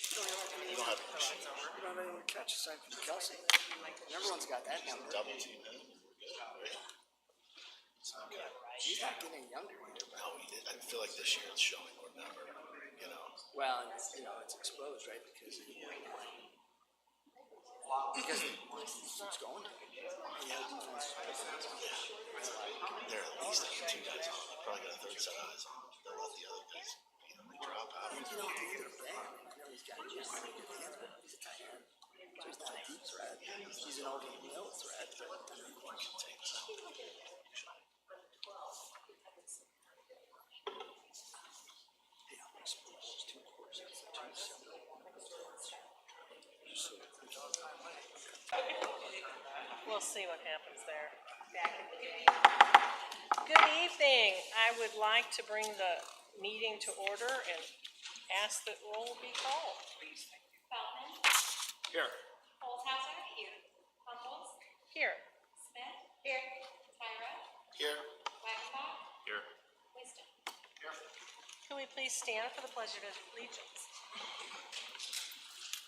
You don't have any. You don't have anyone to catch aside from Kelsey. Everyone's got that number. Double team, man. He's not getting any younger either. No, I feel like this year it's showing more number, you know. Well, it's exposed, right? Because it keeps going. They're at least having two guys on. They probably got a third set of eyes on. They'll let the other guys, they drop out. He's got just hands, but he's a tight end. So he's not a deep threat. He's an over-the-middle threat. We'll see what happens there. Good evening. I would like to bring the meeting to order and ask that roll be called. Feldman. Here. Holzhauser. Here. Humbles. Here. Smith. Here. Tyra. Here. Wagner. Here. Wisdom. Can we please stand for the pledge of allegiance?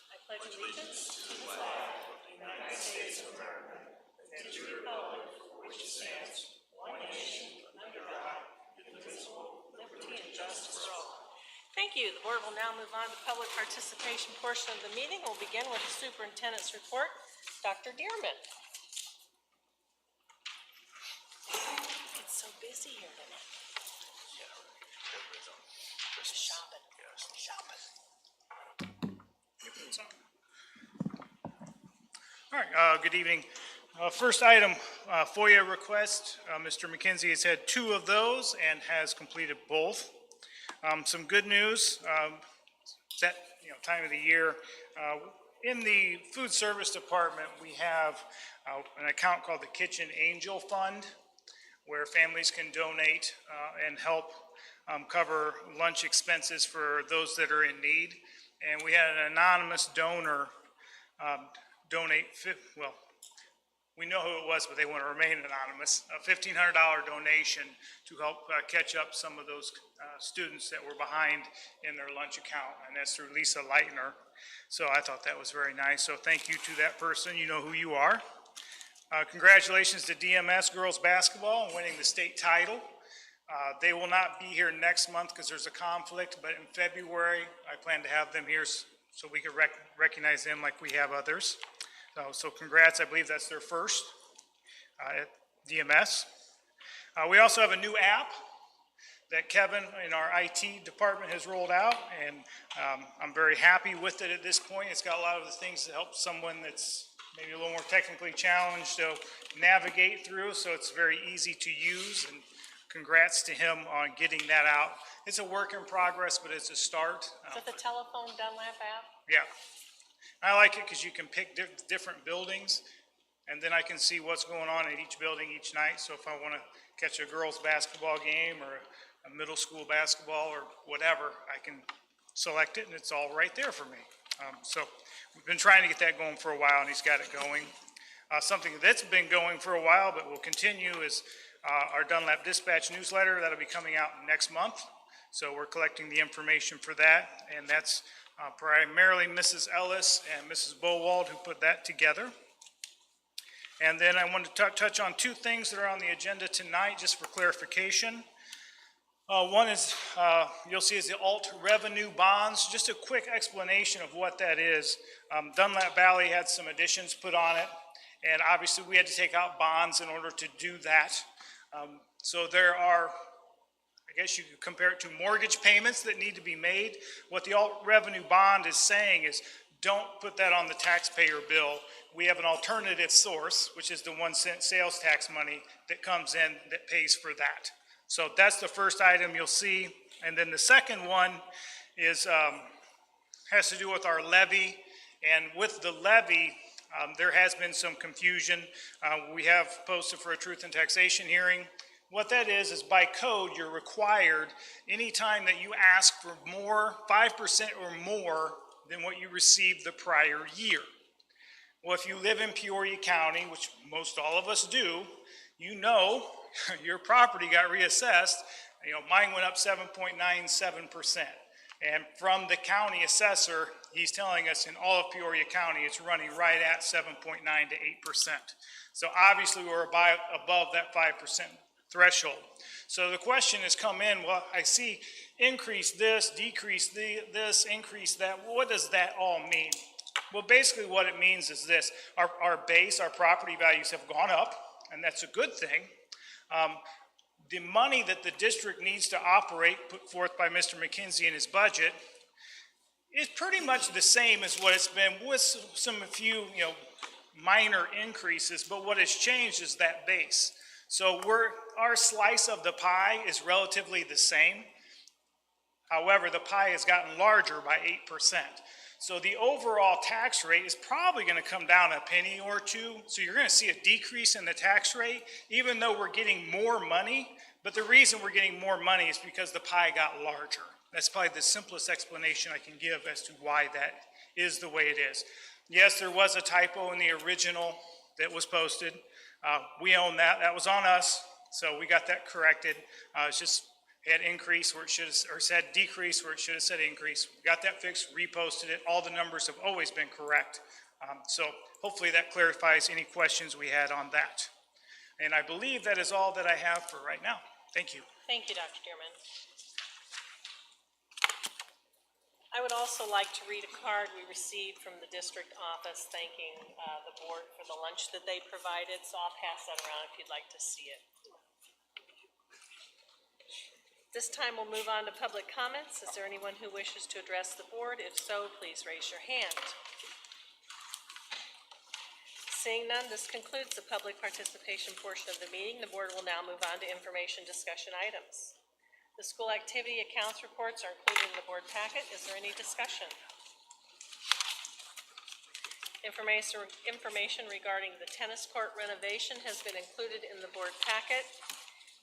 I pledge allegiance to the flag of the United States of America and to the republic which stands one nation under God, indivisible, with liberty and justice for all. Thank you. The board will now move on to the public participation portion of the meeting. We'll begin with the superintendent's report. Dr. Dearman. It's so busy here tonight. Shopping. All right, good evening. First item, FOIA request. Mr. McKenzie has had 2 of those and has completed both. Some good news, that time of the year. In the food service department, we have an account called the Kitchen Angel Fund, where families can donate and help cover lunch expenses for those that are in need. And we had an anonymous donor donate, we know who it was, but they want to remain anonymous, a $1,500 donation to help catch up some of those students that were behind in their lunch account, and that's through Lisa Leitner. So I thought that was very nice. So thank you to that person. You know who you are. Congratulations to DMS girls basketball on winning the state title. They will not be here next month because there's a conflict, but in February, I plan to have them here so we can recognize them like we have others. So congrats, I believe that's their first at DMS. We also have a new app that Kevin in our IT department has rolled out, and I'm very happy with it at this point. It's got a lot of the things that help someone that's maybe a little more technically challenged to navigate through, so it's very easy to use, and congrats to him on getting that out. It's a work in progress, but it's a start. Is that the telephone Dunlap app? Yeah. I like it because you can pick different buildings, and then I can see what's going on in each building each night. So if I want to catch a girls' basketball game or a middle school basketball or whatever, I can select it, and it's all right there for me. So we've been trying to get that going for a while, and he's got it going. Something that's been going for a while but will continue is our Dunlap Dispatch newsletter. That'll be coming out next month. So we're collecting the information for that, and that's primarily Mrs. Ellis and Mrs. Bowald who put that together. And then I want to touch on 2 things that are on the agenda tonight, just for clarification. One is, you'll see, is the alt revenue bonds. Just a quick explanation of what that is. Dunlap Valley had some additions put on it, and obviously we had to take out bonds in order to do that. So there are, I guess you could compare it to mortgage payments that need to be made. What the alt revenue bond is saying is, don't put that on the taxpayer bill. We have an alternative source, which is the 1-cent sales tax money that comes in that pays for that. So that's the first item you'll see. And then the second one is has to do with our levy. And with the levy, there has been some confusion. We have posted for a truth and taxation hearing. What that is by code, you're required anytime that you ask for more, 5% or more than what you received the prior year. Well, if you live in Peoria County, which most all of us do, you know your property got reassessed. Mine went up 7.97%. And from the county assessor, he's telling us in all of Peoria County, it's running right at 7.9 to 8%. So obviously, we're above that 5% threshold. So the question has come in, well, I see increase this, decrease this, increase that. What does that all mean? Well, basically what it means is this. Our base, our property values have gone up, and that's a good thing. The money that the district needs to operate, put forth by Mr. McKenzie in his budget, is pretty much the same as what it's been, with some few, minor increases, but what has changed is that base. So our slice of the pie is relatively the same. However, the pie has gotten larger by 8%. So the overall tax rate is probably going to come down a penny or two. So you're going to see a decrease in the tax rate, even though we're getting more money. But the reason we're getting more money is because the pie got larger. That's probably the simplest explanation I can give as to why that is the way it is. Yes, there was a typo in the original that was posted. We own that. That was on us. So we got that corrected. It's just had increase where it should have, or said decrease where it should have said increase. We got that fixed, reposted it. All the numbers have always been correct. So hopefully that clarifies any questions we had on that. And I believe that is all that I have for right now. Thank you. Thank you, Dr. Dearman. I would also like to read a card we received from the district office thanking the board for the lunch that they provided, so I'll pass that around if you'd like to see it. This time we'll move on to public comments. Is there anyone who wishes to address the board? If so, please raise your hand. Seeing none, this concludes the public participation portion of the meeting. The board will now move on to information discussion items. The school activity accounts reports are included in the board packet. Is there any discussion? Information regarding the tennis court renovation has been included in the board packet.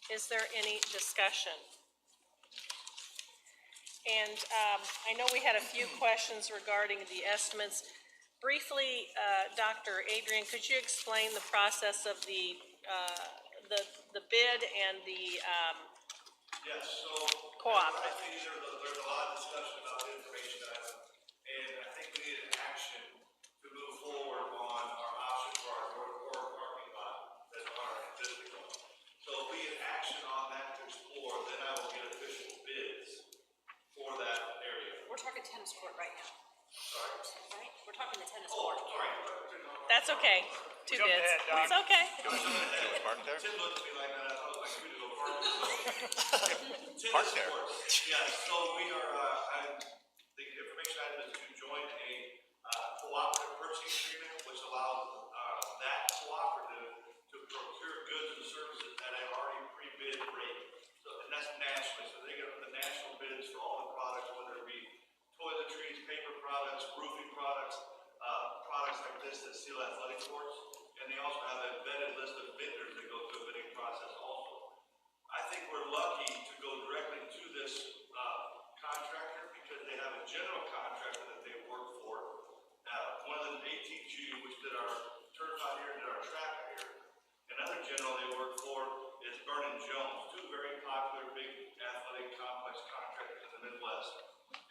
Is there any discussion? And I know we had a few questions regarding the estimates. Briefly, Dr. Adrian, could you explain the process of the bid and the Yes, so cooperative? I think there's a lot of discussion about the information item, and I think we need an action to move forward on our option for our North Court parking lot that's on our existing one. So if we get action on that to explore, then I will get official bids for that area. We're talking tennis court right now, Sorry. right? We're talking the tennis Oh, court. sorry. That's okay. Two Jumped bids. ahead, Doc. It's okay. Park there? Tim looked at me like that. I thought it was like we to go park. Park there. Yeah, so we are, the information item is to join a cooperative purchasing agreement, which allows that cooperative to procure goods and services at an already pre-bid rate. So, and that's nationally. So they get the national bids for all the products, whether it be toiletries, paper products, roofing products, products like this that seal athletic courts. And they also have a vetted list of vendors that go through a bidding process also. I think we're lucky to go directly to this contractor because they have a general contractor that they work for. One of them, ATG, which did our turf out here, did our track out here. Another general they work for is Vernon Jones, two very popular big athletic complex contractors in the Midwest.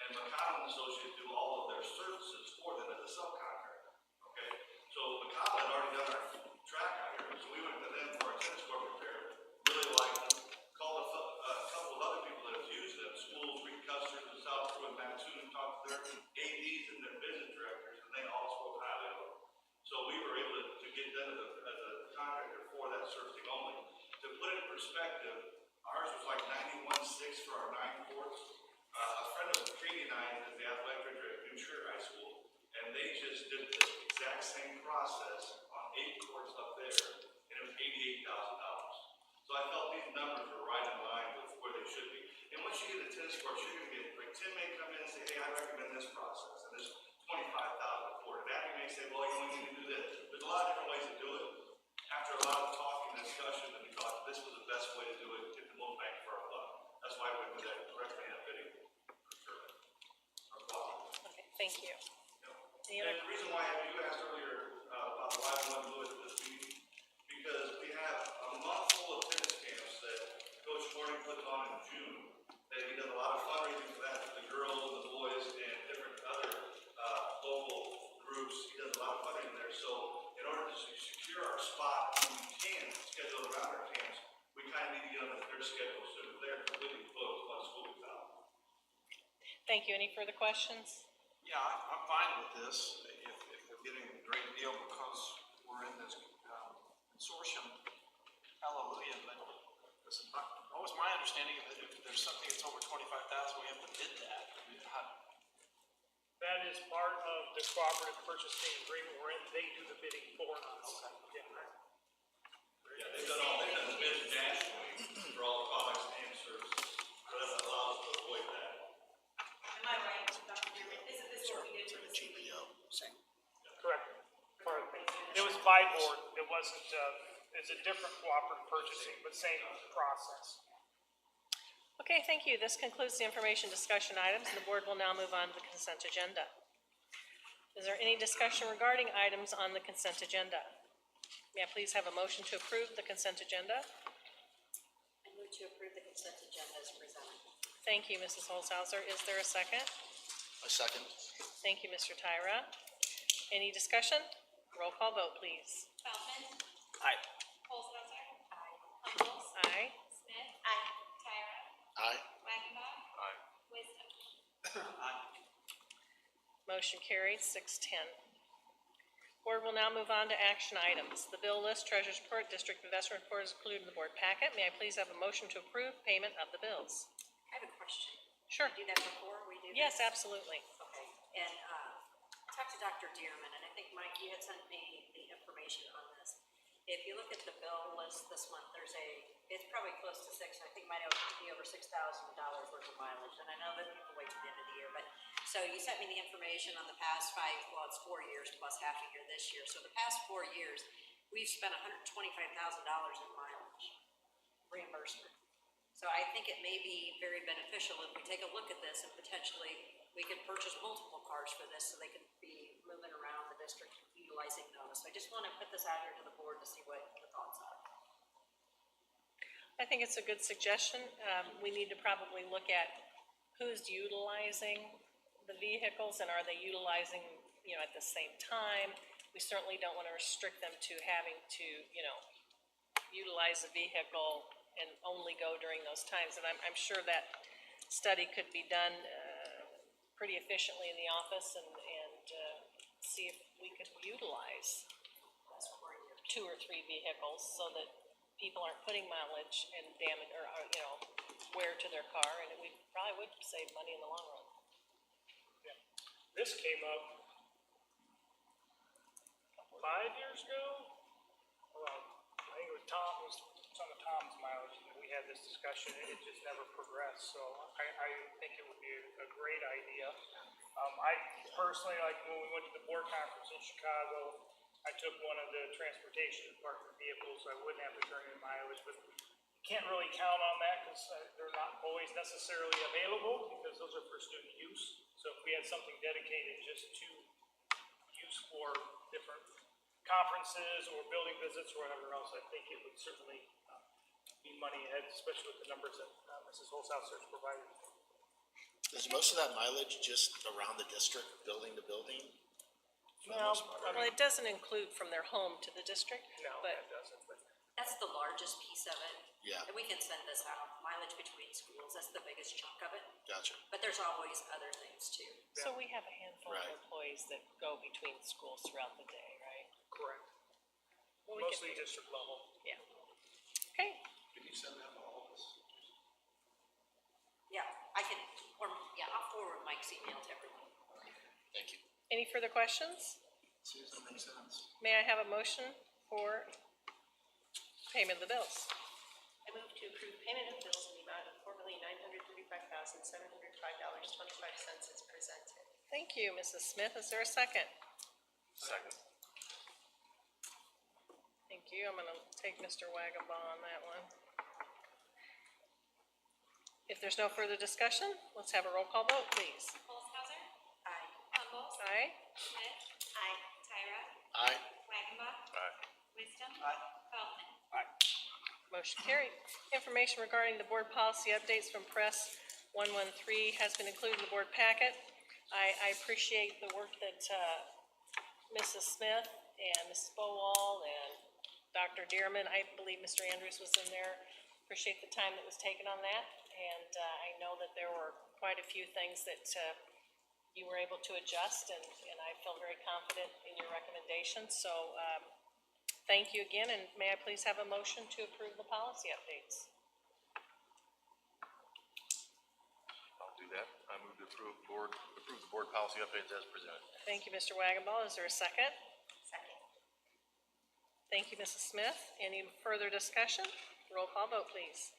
And McConnell and Associates do all of their services for them as a subcontractor. Okay, so McConnell had already done our track out here, so we went to them for our tennis court repair. Really liked them. Called a couple of other people that have used them, schools, Reed Custer, and South Florida, Mattoon, talked to their ADs and their business directors, and they all spoke highly of them. So we were able to get them as a contractor for that servicing only. To put it in perspective, ours was like 91.6 for our 9 courts. A friend of Katie and I is the athletic director at New Trier High School, and they just did the exact same process on 8 courts up there, and it was $88,000. So I felt these numbers were right in line with where they should be. And once you get the tennis courts, you're going to get, like Tim may come in and say, hey, I recommend this process, and there's $25,000 for it. And Abby may say, well, you only need to do this. There's a lot of different ways to do it. After a lot of talking and discussion, we thought this was the best way to do it, get the most bang for our buck. That's why we went with that directly in that bidding procurement. Okay, thank you. Any And other? the reason why you asked earlier about why we want to do it this week, because we have a month full of tennis camps that Coach Gordon puts on in June And he does a lot of fundraising for that, for the girls, the boys, and different other, local groups. He does a lot of fundraising there. So in order to secure our spot, when we can schedule around our camps, we kind of need to get on their schedule, so they're completely booked once school is out. Thank you. Any further questions? Yeah, I'm fine with this, if we're getting a great deal because we're in this consortium, hallelujah, but listen, always my understanding that if there's something that's over 25,000, we have to bid that. I mean, That is part of the cooperative purchasing agreement we're in. They do the bidding for us. Yeah. Yeah, they've done the bids nationally for all the products and services, so that allows us to avoid that. Am I right, Dr. Dearman? Isn't this what we did for the GPO, same. Correct. It was by board. It wasn't, it's a different cooperative purchasing, but same process. Okay, thank you. This concludes the information discussion items, and the board will now move on to the consent agenda. Is there any discussion regarding items on the consent agenda? May I please have a motion to approve the consent agenda? I move to approve the consent agenda as presented. Thank you, Mrs. Holzhauser. Is there a second? A second. Thank you, Mr. Tyra. Any discussion? Roll call vote, please. Feldman. Aye. Olshauser. Aye. Humbles. Aye. Smith. Aye. Tyra. Aye. Wagonbach. Aye. Wisdom. Motion carried, 6-10. Board will now move on to action items. The bill list, treasurer's report, district investment report is included in the board packet. May I please have a motion to approve payment of the bills? I have a question. Sure. We do that before we do this? Yes, absolutely. Okay, and, I talked to Dr. Dearman, and I think, Mike, you had sent me the information on this. If you look at the bill list this month, it's probably close to six, I think it might be over $6,000 worth of mileage, and I know that people wait till the end of the year, but, so you sent me the information on the past it's 4 years plus half a year this year, so the past 4 years, we've spent $125,000 in mileage reimbursement. So I think it may be very beneficial if we take a look at this and potentially we could purchase multiple cars for this so they could be moving around the district utilizing those. So I just want to put this out here to the board to see what the thoughts are. I think it's a good suggestion. We need to probably look at who's utilizing the vehicles and are they utilizing, at the same time. We certainly don't want to restrict them to having to, utilize a vehicle and only go during those times. And I'm sure that study could be done pretty efficiently in the office and see if we could utilize 2 or 3 vehicles so that people aren't putting mileage and damage or wear to their car, and we probably would save money in the long run. Yeah. This came up 5 years ago. I think it was some of Tom's mileage, and we had this discussion, and it just never progressed, so I think it would be a great idea. I personally, like when we went to the board conference in Chicago, I took one of the transportation department vehicles, so I wouldn't have to turn in mileage, but you can't really count on that because they're not always necessarily available because those are for student use. So if we had something dedicated just to use for different conferences or building visits or whatever else, I think it would certainly be money ahead, especially with the numbers that Mrs. Holzhauser has provided. Is most of that mileage just around the district, building to building? Well, it doesn't include from their home to the district, No, but that doesn't, but That's the largest piece of it. Yeah. And we can send this out, mileage between schools, that's the biggest chunk of it. Gotcha. But there's always other things too. so we have a handful of Right. employees that go between schools throughout the day, right? correct. Well, we can- Mostly district level. Yeah. Okay, Can you send that to all of us? Yeah, I'll forward Mike's email to everyone. Thank you. any further questions? Seems to make sense. May I have a motion for payment of the bills? I move to approve payment of bills in the amount of $4,935,705.25 as presented. Thank you, Mrs. Smith. Is there a second? Second. Thank you. I'm gonna take Mr. Wagonball on that one. If there's no further discussion, let's have a roll call vote, please. Olshauser. Aye. Humbles. Aye? Smith. Aye. Tyra. Aye. Wagonbach. Aye. Wisdom. Aye. Feldman. Motion carried. Information regarding the board policy updates from press 113 has been included in the board packet. I appreciate the work that Mrs. Smith and Mrs. Bowall and Dr. Dearman, I believe Mr. Andrews was in there. Appreciate the time that was taken on that, and I know that there were quite a few things that you were able to adjust, and I feel very confident in your recommendations. So thank you again, and may I please have a motion to approve the policy updates? I'll do that. I move to approve the board policy updates as presented. Thank you, Mr. Wagonball. Is there a second? Second. Thank you, Mrs. Smith. Any further discussion? Roll call vote, please.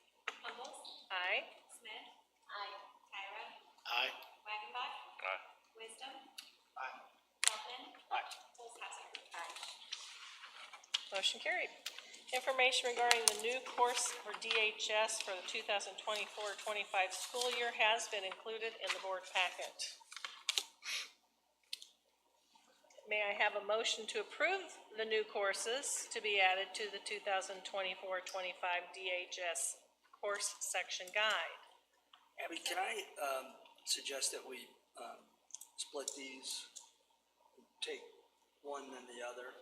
Humbles, Aye. Smith, Aye. Tyra, Aye. Wagonbach, Aye. Wisdom, Aye. Feldman. Aye. Olszewski. Motion carried. Information regarding the new course for DHS for the 2024-25 school year has been included in the board packet. May I have a motion to approve the new courses to be added to the 2024-25 DHS course section guide? Abby, can I, suggest that we, split these, take one then the other?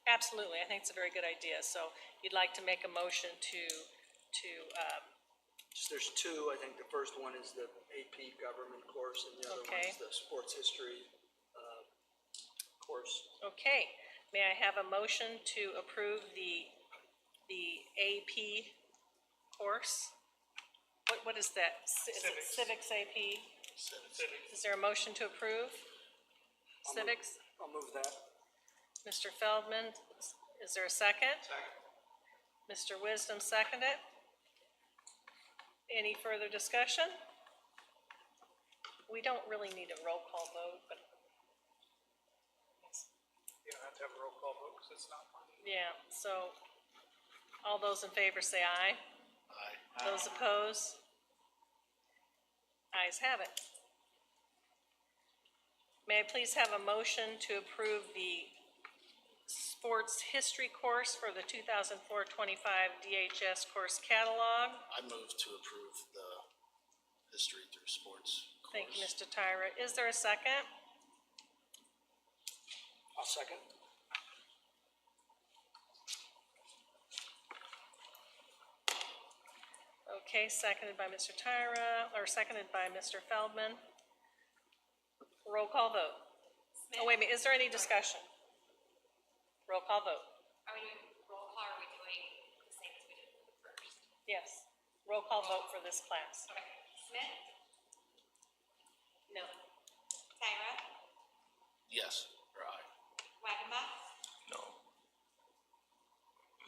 Absolutely, I think it's a very good idea. So you'd like to make a motion to, There's two, I think the first one is the AP government course and the other one Okay. is the sports history, course. okay. May I have a motion to approve the AP course? What is that? Is it Civics. Civics AP? Is there a motion to approve? Civics? I'll move that. Mr. Feldman, is there a second? Second. Mr. Wisdom seconded. Any further discussion? We don't really need a roll call vote, but You don't have to have a roll call vote because it's not one. yeah, so all those in favor say aye. Aye. Those opposed? Ayes have it. May I please have a motion to approve the sports history course for the 2004-25 DHS course catalog? I move to approve the history through sports course. Thank you, Mr. Tyra. Is there a second? I'll second. Okay, seconded by Mr. Tyra, or seconded by Mr. Feldman. Roll call vote. Oh, wait a minute, is there any discussion? Roll call vote. Are we doing roll call, or are we doing the same as we did for the first? Yes. Roll call vote for this class. Okay, Smith, No. Tyra, Yes, or aye. Wagonbach, No.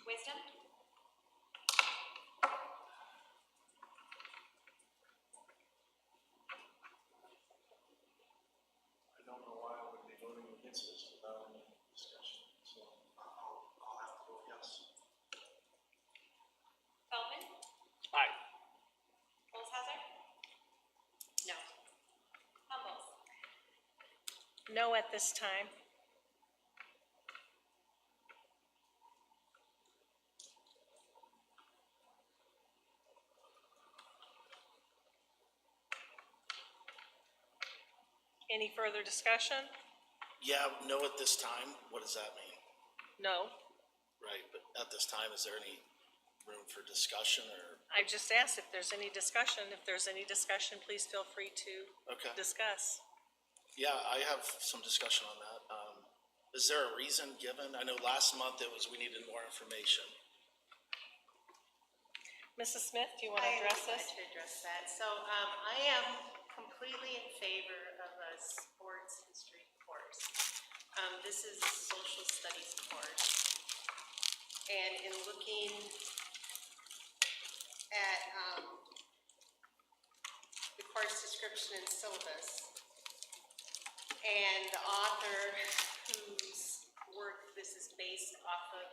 Wisdom, I don't know why I would be voting against this without any discussion, so I'll have to vote yes. Feldman, Aye. Olszewski. No. Humbles, No at this time. Any further discussion? Yeah, no at this time. What does that mean? No. Right, but at this time, is there any room for discussion or? I just asked if there's any discussion. If there's any discussion, please feel free to Okay. discuss. Yeah, I have some discussion on that. Is there a reason given? I know last month it was we needed more information. Mrs. Smith, do you want to address I would this? like to address that. So, I am completely in favor of a sports history course. This is a social studies course. And in looking at, the course description and syllabus, and the author whose work this is based off of,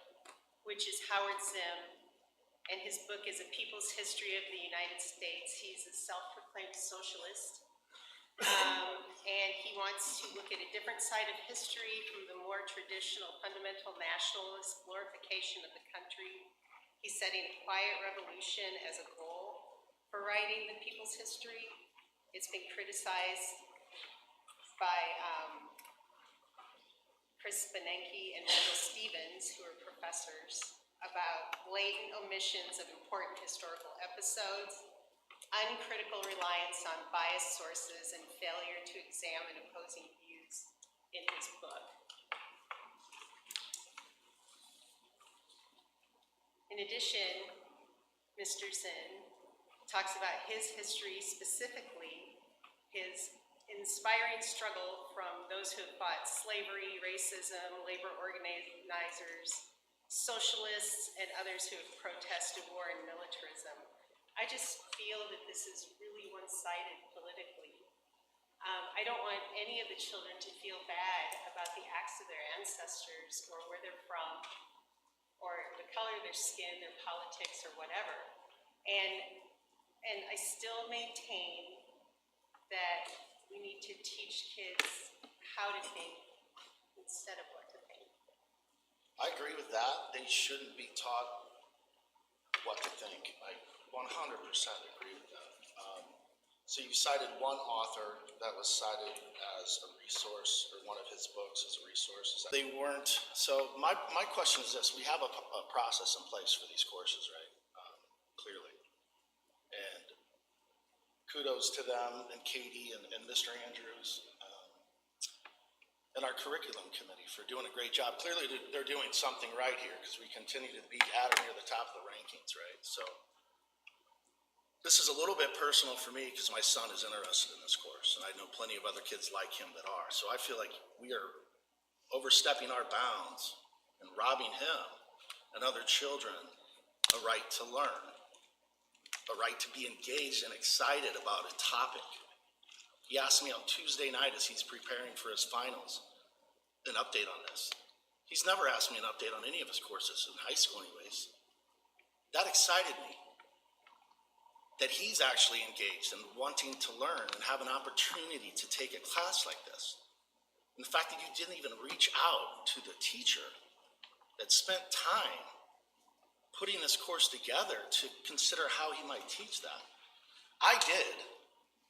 which is Howard Zinn, and his book is A People's History of the United States. He's a self-proclaimed socialist. And he wants to look at a different side of history from the more traditional fundamental nationalist glorification of the country. He's setting a quiet revolution as a goal for writing the people's history. It's been criticized by Chris Benenke and Wendell Stevens, who are professors, about blatant omissions of important historical episodes, uncritical reliance on biased sources, and failure to examine opposing views in his book. In addition, Mr. Zinn talks about his history, specifically his inspiring struggle from those who have fought slavery, racism, labor organizers, socialists, and others who have protested war and militarism. I just feel that this is really one-sided politically. I don't want any of the children to feel bad about the acts of their ancestors or where they're from or the color of their skin, their politics, or whatever. And I still maintain that we need to teach kids how to think instead of what to think. I agree with that. They shouldn't be taught what to think. I 100% agree with that. So you cited one author that was cited as a resource, or one of his books as a resource. They weren't. So my question is this: we have a process in place for these courses, right? Clearly, and kudos to them and Katie and Mr. Andrews. And our curriculum committee for doing a great job. Clearly, they're doing something right here because we continue to be at or near the top of the rankings, right? So this is a little bit personal for me because my son is interested in this course, and I know plenty of other kids like him that are. So I feel like we are overstepping our bounds and robbing him and other children a right to learn, a right to be engaged and excited about a topic. He asked me on Tuesday night as he's preparing for his finals an update on this. He's never asked me an update on any of his courses in high school anyways. That excited me, that he's actually engaged and wanting to learn and have an opportunity to take a class like this. And the fact that you didn't even reach out to the teacher that spent time putting this course together to consider how he might teach that. I did.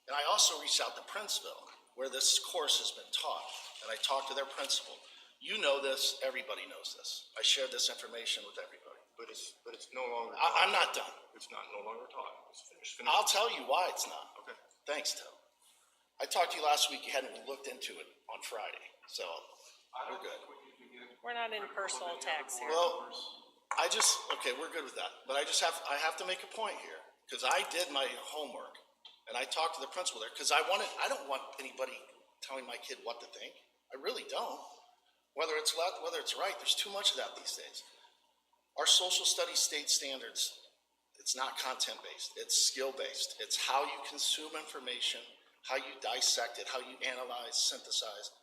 And I also reached out to Princeville, where this course has been taught, and I talked to their principal. You know this, everybody knows this. I shared this information with everybody. But it's no longer. I'm not done. It's no longer taught. It's finished. I'll tell you why it's not. Okay. Thanks, Tim. I talked to you last week, you hadn't looked into it on Friday, so we're good. We're not in personal attacks here. Well, okay, we're good with that. But I have to make a point here, because I did my homework. And I talked to the principal there because I don't want anybody telling my kid what to think. I really don't. Whether it's left, whether it's right, there's too much of that these days. Our social studies state standards, it's not content-based, it's skill-based. It's how you consume information, how you dissect it, how you analyze, synthesize,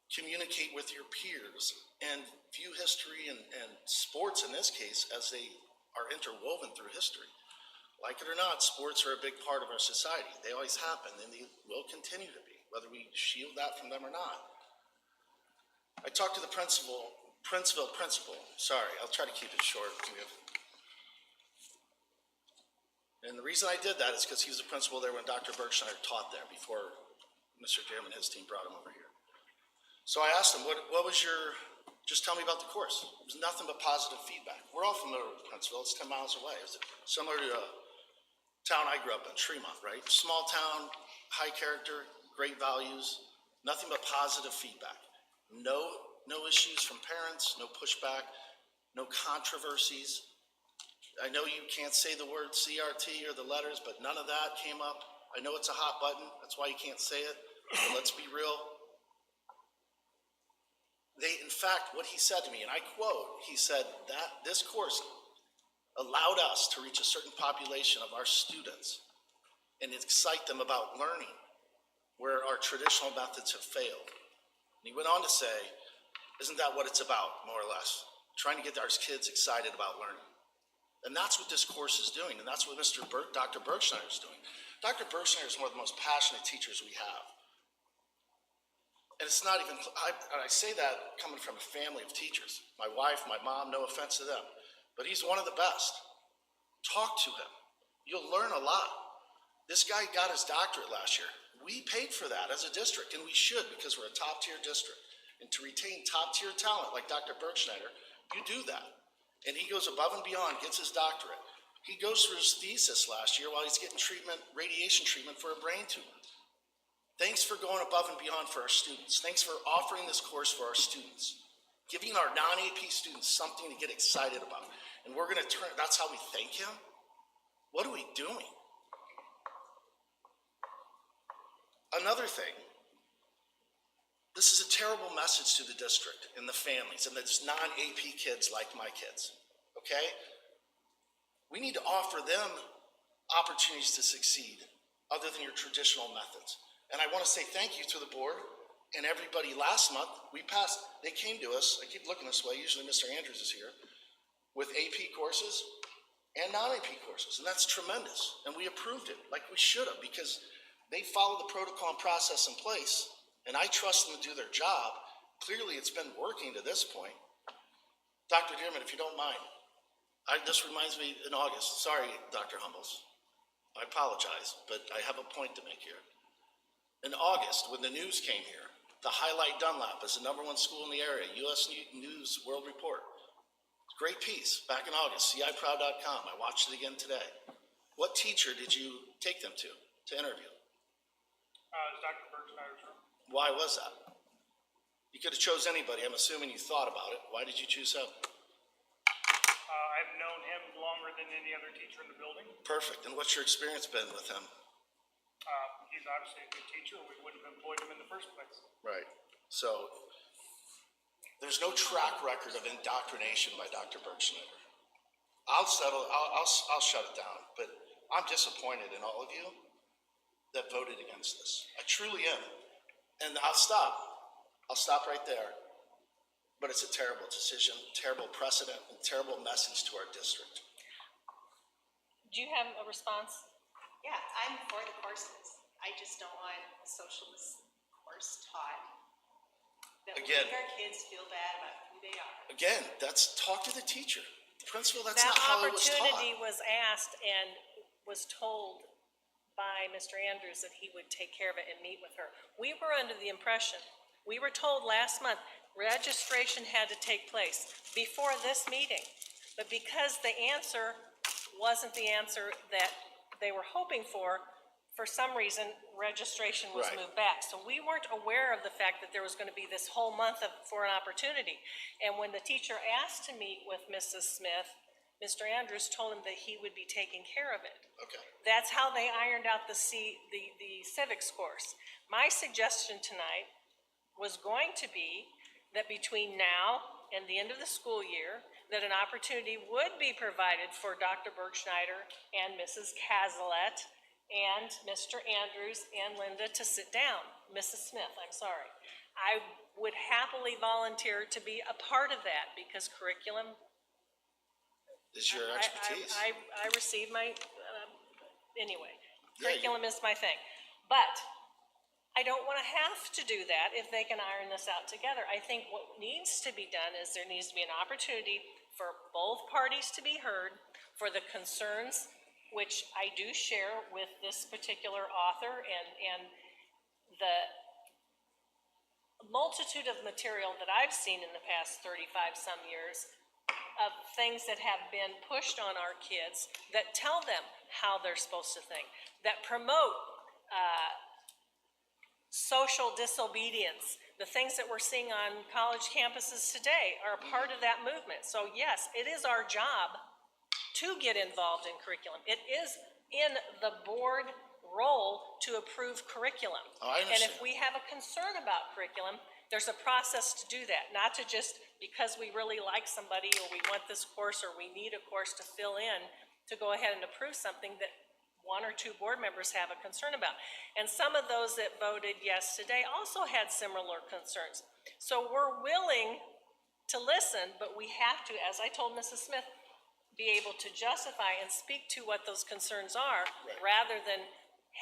communicate with your peers, and view history and sports in this case as they are interwoven through history. Like it or not, sports are a big part of our society. They always happen, and they will continue to be, whether we shield that from them or not. I talked to the Princeville principal. Sorry, I'll try to keep it short. And the reason I did that is because he was the principal there when Dr. Bergschneider taught there before Mr. Jam and his team brought him over here. So I asked him, what was just tell me about the course. It was nothing but positive feedback. We're all familiar with Princeville. It's 10 miles away. It's similar to town I grew up in, Tremont, right? Small town, high character, great values, nothing but positive feedback. No issues from parents, no pushback, no controversies. I know you can't say the word CRT or the letters, but none of that came up. I know it's a hot button, that's why you can't say it, but let's be real. In fact, what he said to me, and I quote, he said that this course allowed us to reach a certain population of our students and excite them about learning where our traditional methods have failed. And he went on to say, isn't that what it's about, more or less? Trying to get our kids excited about learning. And that's what this course is doing, and that's what Dr. Bergschneider is doing. Dr. Bergschneider is one of the most passionate teachers we have. And it's not even, I say that coming from a family of teachers. My wife, my mom, no offense to them. But he's one of the best. Talk to him. You'll learn a lot. This guy got his doctorate last year. We paid for that as a district, and we should because we're a top-tier district. And to retain top-tier talent like Dr. Bergschneider, you do that. And he goes above and beyond, gets his doctorate. He goes through his thesis last year while he's getting treatment, radiation treatment for a brain tumor. Thanks for going above and beyond for our students. Thanks for offering this course for our students. Giving our non-AP students something to get excited about. And we're gonna that's how we thank him? What are we doing? Another thing, this is a terrible message to the district and the families and those non-AP kids like my kids, okay? We need to offer them opportunities to succeed other than your traditional methods. And I wanna say thank you to the board and everybody. Last month, they came to us, I keep looking this way, usually Mr. Andrews is here, with AP courses and non-AP courses, and that's tremendous. And we approved it like we should have because they follow the protocol and process in place, and I trust them to do their job. Clearly, it's been working to this point. Dr. Dearman, if you don't mind, this reminds me in August. Sorry, Dr. Humbles. I apologize, but I have a point to make here. In August, when the news came here, to highlight Dunlap as the #1 school in the area, U.S. News World Report. Great piece, back in August, ciproud.com. I watched it again today. What teacher did you take them to interview? Dr. Bergschneider's room. Why was that? You could have chose anybody. I'm assuming you thought about it. Why did you choose him? I've known him longer than any other teacher in the building. Perfect. And what's your experience been with him? He's obviously a good teacher, or we wouldn't have employed him in the first place. Right. So there's no track record of indoctrination by Dr. Bergschneider. I'll shut it down, but I'm disappointed in all of you that voted against this. I truly am. And I'll stop right there. But it's a terrible decision, terrible precedent, and terrible message to our district. Do you have a response? Yeah, I'm for the courses. I just don't want a socialist course taught that will Again. make our kids feel bad about who they are. Again, talk to the teacher. The principal, that's not how it was taught. That opportunity was asked and was told by Mr. Andrews that he would take care of it and meet with her. We were under the impression, we were told last month, registration had to take place before this meeting. But because the answer wasn't the answer that they were hoping for some reason, registration was Right. moved back. So we weren't aware of the fact that there was going to be this whole month for an opportunity. And when the teacher asked to meet with Mrs. Smith, Mr. Andrews told him that he would be taking care of it. Okay. That's how they ironed out the civics course. My suggestion tonight was going to be that between now and the end of the school year, that an opportunity would be provided for Dr. Bergschneider and Mrs. Cazalet and Mr. Andrews and Linda to sit down. Mrs. Smith, I'm sorry. I would happily volunteer to be a part of that because curriculum. Is your expertise. I received my, anyway, Yeah, curriculum is my thing. But I don't want to have to do that if they can iron this out together. I think what needs to be done is there needs to be an opportunity for both parties to be heard, for the concerns, which I do share with this particular author and the multitude of material that I've seen in the past 35 some years of things that have been pushed on our kids that tell them how they're supposed to think, that promote social disobedience. The things that we're seeing on college campuses today are part of that movement. So yes, it is our job to get involved in curriculum. It is in the board role to approve curriculum. Oh, I And if understand. we have a concern about curriculum, there's a process to do that, not to just because we really like somebody or we want this course or we need a course to fill in to go ahead and approve something that one or two board members have a concern about. And some of those that voted yes today also had similar concerns. So we're willing to listen, but we have to, as I told Mrs. Smith, be able to justify and speak to what those concerns are, Right. rather than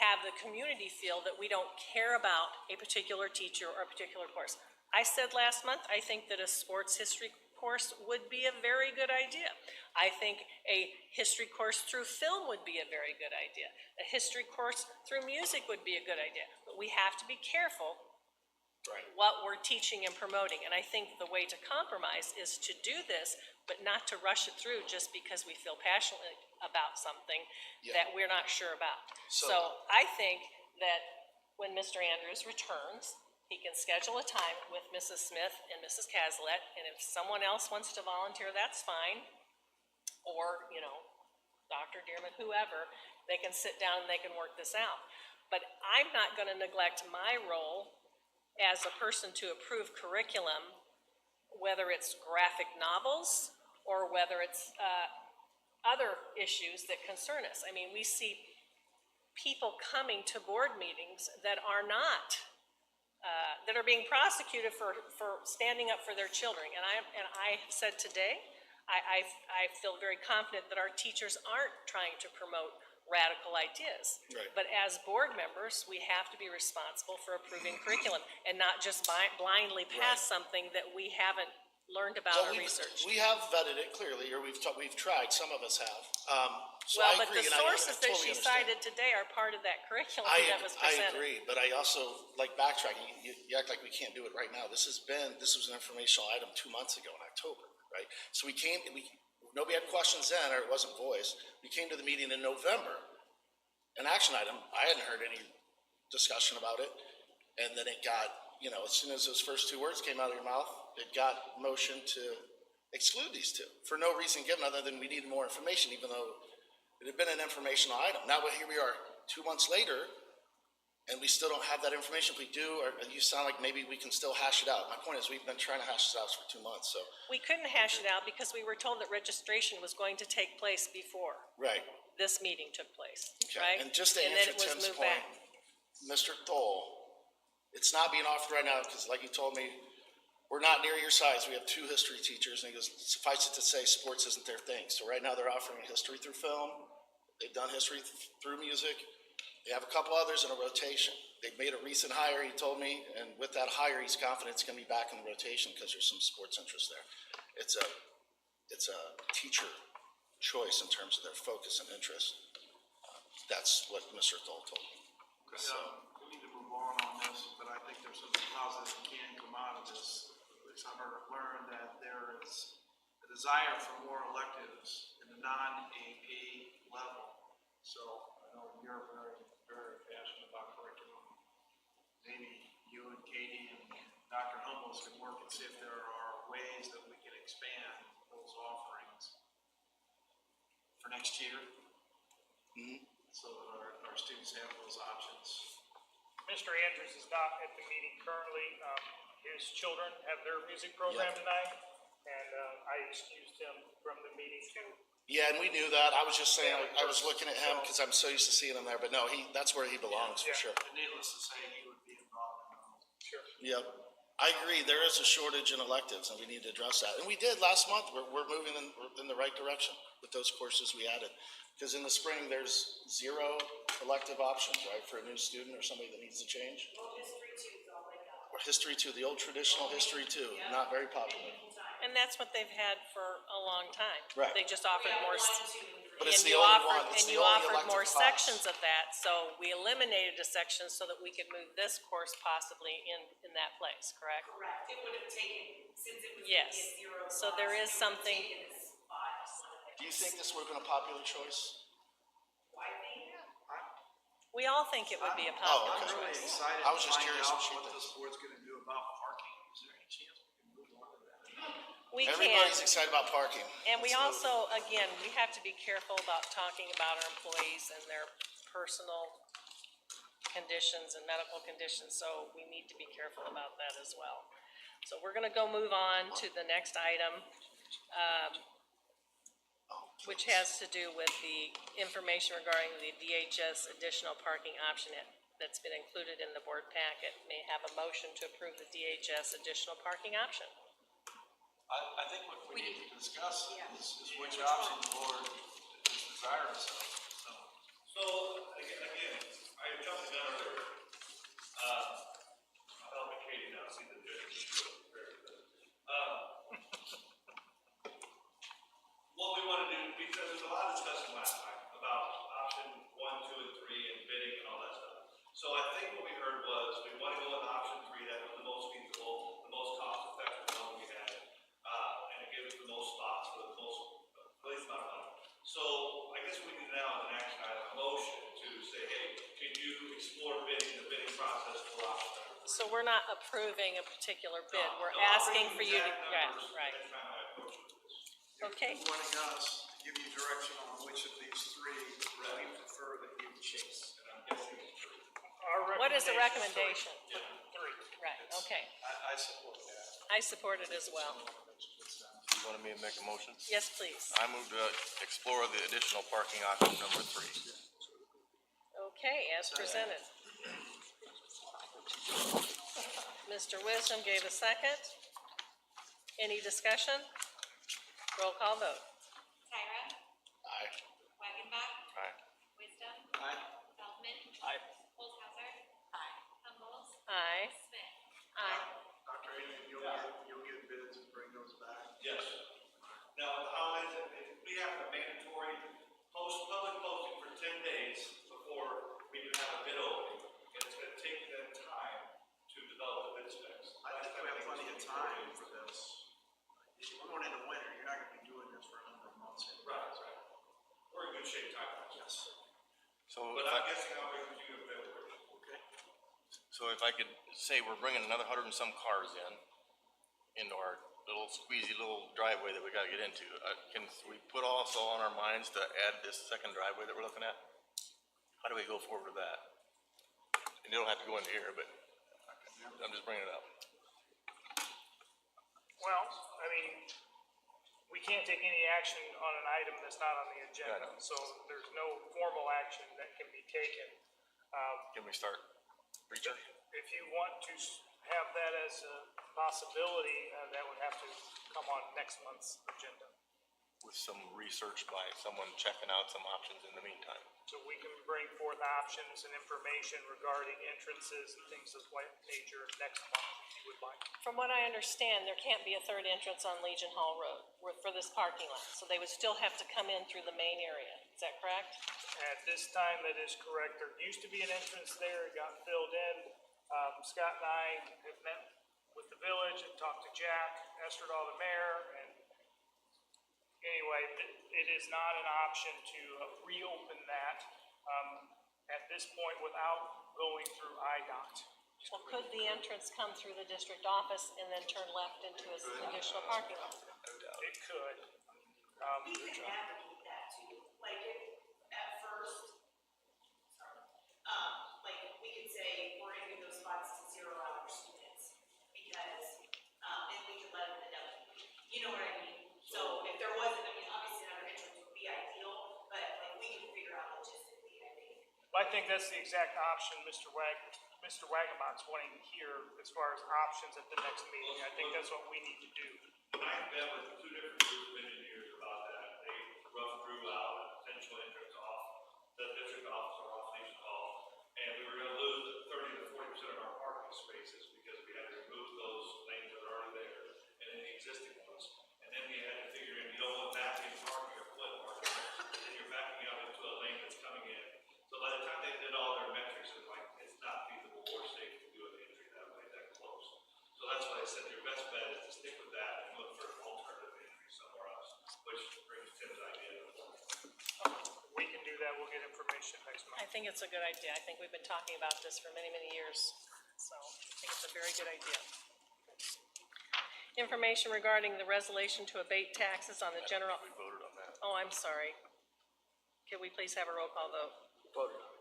have the community feel that we don't care about a particular teacher or a particular course. I said last month, I think that a sports history course would be a very good idea. I think a history course through film would be a very good idea. A history course through music would be a good idea. But we have to be careful Right. what we're teaching and promoting. And I think the way to compromise is to do this, but not to rush it through just because we feel passionately about something Yeah. that we're not sure about. So- So I think that when Mr. Andrews returns, he can schedule a time with Mrs. Smith and Mrs. Cazalet, and if someone else wants to volunteer, that's fine. Or, you know, Dr. Dearman, whoever, they can sit down and they can work this out. But I'm not gonna neglect my role as a person to approve curriculum, whether it's graphic novels or whether it's other issues that concern us. I mean, we see people coming to board meetings that are not, that are being prosecuted for standing up for their children. And I said today, I feel very confident that our teachers aren't trying to promote radical ideas. Right. But as board members, we have to be responsible for approving curriculum and not just blindly pass something that we haven't learned about Well, or researched. we have vetted it clearly, or we've tried, some of us have. So Well, I but agree, the and I sources that totally she understand. cited today are part of that curriculum that was I presented. agree, but I also, like backtracking, you act like we can't do it right now. This was an informational item 2 months ago in October, right? So nobody had questions then, or it wasn't voiced. We came to the meeting in November, an action item, I hadn't heard any discussion about it. And then it got, as soon as those first two words came out of your mouth, it got motion to exclude these two for no reason given other than we needed more information, even though it had been an informational item. Now here we are 2 months later, and we still don't have that information. If we do, or you sound like maybe we can still hash it out. My point is, we've been trying to hash this out for 2 months, so. We couldn't hash it out because we were told that registration was going to take place before Right, this meeting took place, okay. right? And just to then answer it was Tim's moved point, back. Mr. Thole, it's not being offered right now, because like you told me, we're not near your size. We have 2 history teachers, and he goes, suffice it to say, sports isn't their thing. So right now, they're offering history through film. They've done history through music. They have a couple others in a rotation. They've made a recent hire, he told me, and with that hire, he's confident it's gonna be back in the rotation because there's some sports interest there. It's a teacher choice in terms of their focus and interest. That's what Mr. Thole told me. So, We need to move on this, but I think there's something positive that can come out of this. I've learned that there is a desire for more electives in the non-AP level. So I know you're very, very passionate about curriculum. Maybe you and Katie and Dr. Humbles can work and see if there are ways that we can expand those offerings for next year. So that our students have those options. Mr. Andrews is not at the meeting currently. His children have their music program Yeah. tonight, and I excused him from the meeting too. yeah, and we knew that. I was just saying, I was looking at him because I'm so used to seeing him there, but no, that's where he belongs for Yeah. sure. And needless to say, he would be involved in those. Sure. Yep. I agree. There is a shortage in electives, and we need to address that. And we did last month. We're moving in the right direction with those courses we added. Because in the spring, there's 0 elective options, right, for a new student or somebody that needs to change. Or history 2, the old traditional history 2, not very popular. And that's what they've had for a long time. Right. They just offered more. But it's And the you only offered, one. It's and the you only offered elective more class. sections of that, so we eliminated a section so that we could move this course possibly in that place, correct? Correct, it would have taken, since it was Yes. a 0 So there class, is it would have something- taken a spot. Do you think this would have been a popular choice? We all think it would be a Oh, popular okay. I'm really choice. excited I was to just find curious out what she what thinks. this board's gonna do about parking. Is there any chance we can move on to that? We can. Everybody's excited about parking. And we So- also, again, we have to be careful about talking about our employees and their personal conditions and medical conditions, so we need to be careful about that as well. So we're gonna go move on to the next item, which has to do with the information regarding the DHS additional parking option that's been included in the board packet. May I have a motion to approve the DHS additional parking option. I think what we need to discuss is which option the board is desirous of, so. So, again, I jumped the gun earlier. I'll help Katie now, see the difference. not approving a particular bid, we're asking for you to, yeah, right. That's not how I approach it. Okay, You're wanting us to give you direction on which of these three we prefer that you chase. And I'm guessing it's true. what is the recommendation? Three. Right, okay, I support that. I support it as well. You wanted me to make a motion? Yes, please. I move to explore the additional parking option number 3. Okay, as presented. Mr. Wisdom gave a second. Any discussion? Roll call vote. Tyra, Aye. Wagonbach, Aye. Wisdom, Aye. Feldman. Aye. Olshauser. Aye. Humbles. Aye. Smith. Aye. Dr. Adrian, you'll get bids and bring those back. Yes. Now, with the holidays, we have a mandatory public posting for 10 days before we can have a bid opening. And it's gonna take them time to develop the bid specs. I think we have plenty of time for this. We're going into winter, you're not gonna be doing this for a number of months. Right. We're in good shape time-wise. Yes. So But if I'm I, guessing I'll wait for you in February. Okay. so if I could say we're bringing another 100 and some cars into our little squeezy little driveway that we gotta get into, can we put also on our minds to add this second driveway that we're looking at? How do we go forward with that? And you don't have to go into here, but I'm just bringing it up. Well, I mean, we can't take any action on an item that's not on the agenda, Yeah, I know. so there's no formal action that can be taken. Can we start research? If you want to have that as a possibility, that would have to come on next month's agenda. With some research by someone checking out some options in the meantime. So we can bring forth options and information regarding entrances and things of that nature next month if you would like. From what I understand, there can't be a third entrance on Legion Hall Road for this parking lot, so they would still have to come in through the main area. Is that correct? At this time, that is correct. There used to be an entrance there, it got filled in. Scott and I have met with the village and talked to Jack Esterdahl, the mayor, and anyway, it is not an option to reopen that at this point without going through IDOT. Well, could the entrance come through the district office and then turn left into an additional parking lot? It could. We can navigate that too, like if, at first, like, we could say, we're gonna give those spots to 0-hour students, because, and we could let them end up, you know what I mean? So if there wasn't, I mean, obviously another entrance would be ideal, but like, we can figure out logistically, I think. I think that's the exact option Mr. Wagamot's wanting to hear as far as options at the next meeting. I think that's what we need to do. When I met with 2 different groups of engineers about that, they rough drew out a potential entrance off the district office or off Legion Hall. And we were gonna lose 30 to 40% of our parking spaces because we had to remove those lanes that are already there and then the existing ones. And then we had to figure in, you don't want backing parking or split parking. And then you're backing out into a lane that's coming in. So by the time they did all their metrics, it's like, it's not feasible or safe to do an entry that way, that close. So that's why I said your best bet is to stick with that and look for an alternative entry somewhere else, which brings Tim's idea. We can do that. We'll get information next month. I think it's a good idea. I think we've been talking about this for many, many years, so I think it's a very good idea. Information regarding the resolution to abate taxes on the general, We voted on that. oh, I'm sorry. Can we please have a roll call vote? Voted on.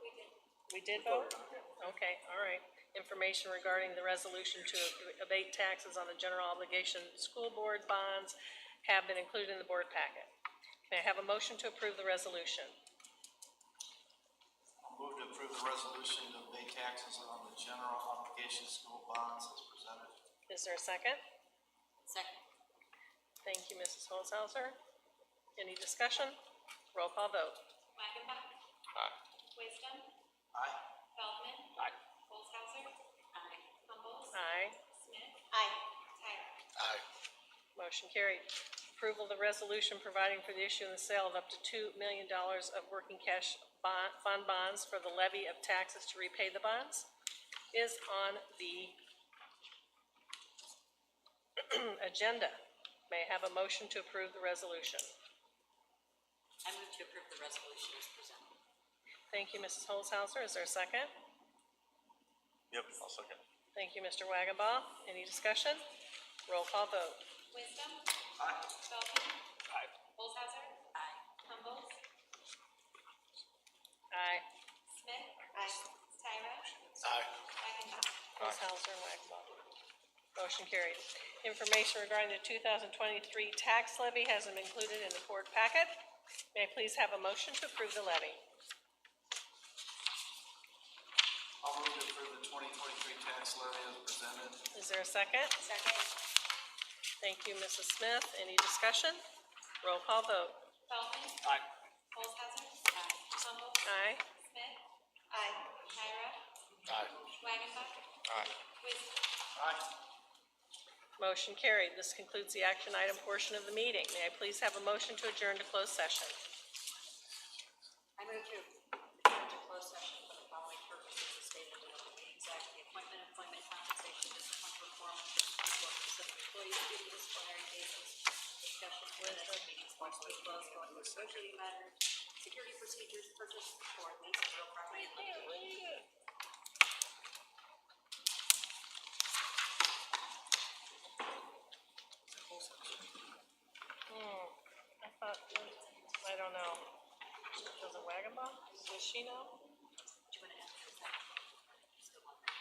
We did vote? Okay, all right. Information regarding the resolution to abate taxes on the general obligation school board bonds have been included in the board packet. Can I have a motion to approve the resolution? I'll move to approve the resolution to abate taxes on the general obligation school bonds as presented. Is there a second? Second. Thank you, Mrs. Holzhauser. Any discussion? Roll call vote. Wagonbach, Aye. Wisdom, Aye. Feldman. Aye. Olshauser. Aye. Humbles. Aye. Smith. Aye. Tyra. Aye. Motion carried. Approval of the resolution providing for the issue and the sale of up to $2 million of working cash fund bonds for the levy of taxes to repay the bonds is on the agenda. May I have a motion to approve the resolution? I move to approve the resolution as presented. Thank you, Mrs. Holzhauser. Is there a second? Yep, I'll second. Thank you, Mr. Wagonbaugh. Any discussion? Roll call vote. Wisdom. Aye. Felton. Aye. Olshauser. Aye. Humble. Aye. Smith. Aye. Tyra. Aye. Wagonbaugh. Olshauser and Wagonbaugh. Motion carried. Information regarding the 2023 tax levy has been included in the board packet. May I please have a motion to approve the levy? I'll move to approve the 2023 tax levy as presented. Is there a second? Second. Thank you, Mrs. Smith. Any discussion? Roll call vote. Felton. Aye. Olshauser. Aye. Humble. Aye. Smith. Aye. Tyra. Aye. Wagonbaugh. Aye. Wisdom. Aye. Motion carried. This concludes the action item portion of the meeting. May I please have a motion to adjourn to closed session? I move to adjourn to closed session for the following purposes as stated in the Open Meetings Act, the appointment, employment, compensation, discipline, performance of people, specific employees, due to disciplinary cases, discussion, minutes, and meetings, possibly closed, going to negotiating matters, security procedures, purchase or lease of real property, and litigation. I thought, I don't know. Was it Wagonbaugh? Does she know? Do you want to answer that? Still on there.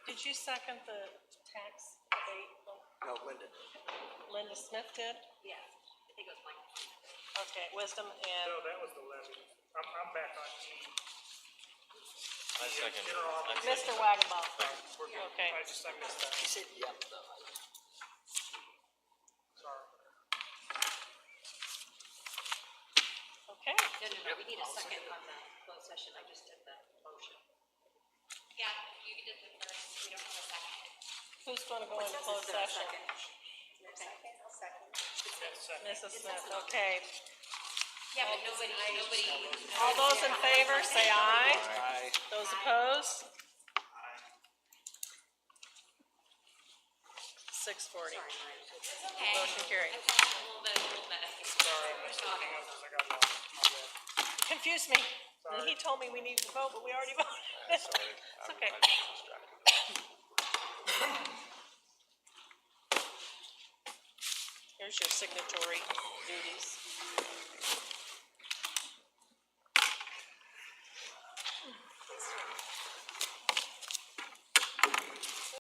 Did you second the tax debate? No, Linda. Linda Smith did? Yeah, I think it was Mike. Okay, Wisdom and, No, that was the levy. I'm back on E. I second. Mr. Wagonbaugh. Okay. I missed that. He said, yep, though. Sorry. Okay. No, we need a second on the closed session, I just did the motion. Yeah, you did the first, we don't have a second. Who's gonna go into Is closed there a session? second? Okay, I'll second. Mrs. Smith, okay. Yeah, but nobody. All those in favor, say aye. Aye. Those opposed? 6:40. Sorry, Mike. It's okay. Motion carried. I felt a little bit. Sorry. I got lost. My bad. Confused me. He told me we needed to vote, but we already voted. Sorry. It's okay. I just distracted. Here's your signatory duties.